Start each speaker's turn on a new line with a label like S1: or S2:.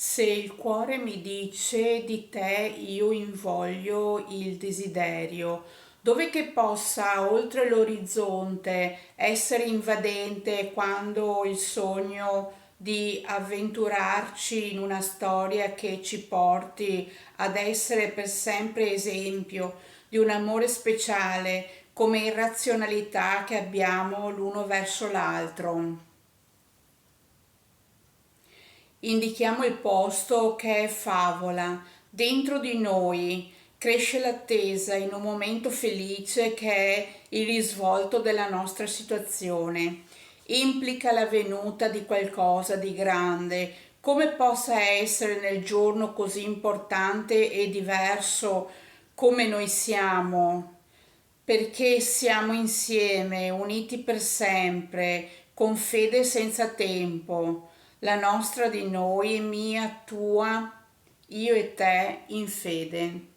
S1: Se il cuore mi dice di te io invoglio il desiderio, dove che possa oltre l'orizzonte essere invadente quando il sogno di avventurarci in una storia che ci porti ad essere per sempre esempio di un amore speciale come irrazionalità che abbiamo l'uno verso l'altro. Indichiamo il posto che è favola, dentro di noi cresce l'attesa in un momento felice che è il risvolto della nostra situazione. Implica la venuta di qualcosa di grande, come possa essere nel giorno così importante e diverso come noi siamo, perché siamo insieme, uniti per sempre, con fede senza tempo, la nostra di noi, mia, tua, io e te in fede.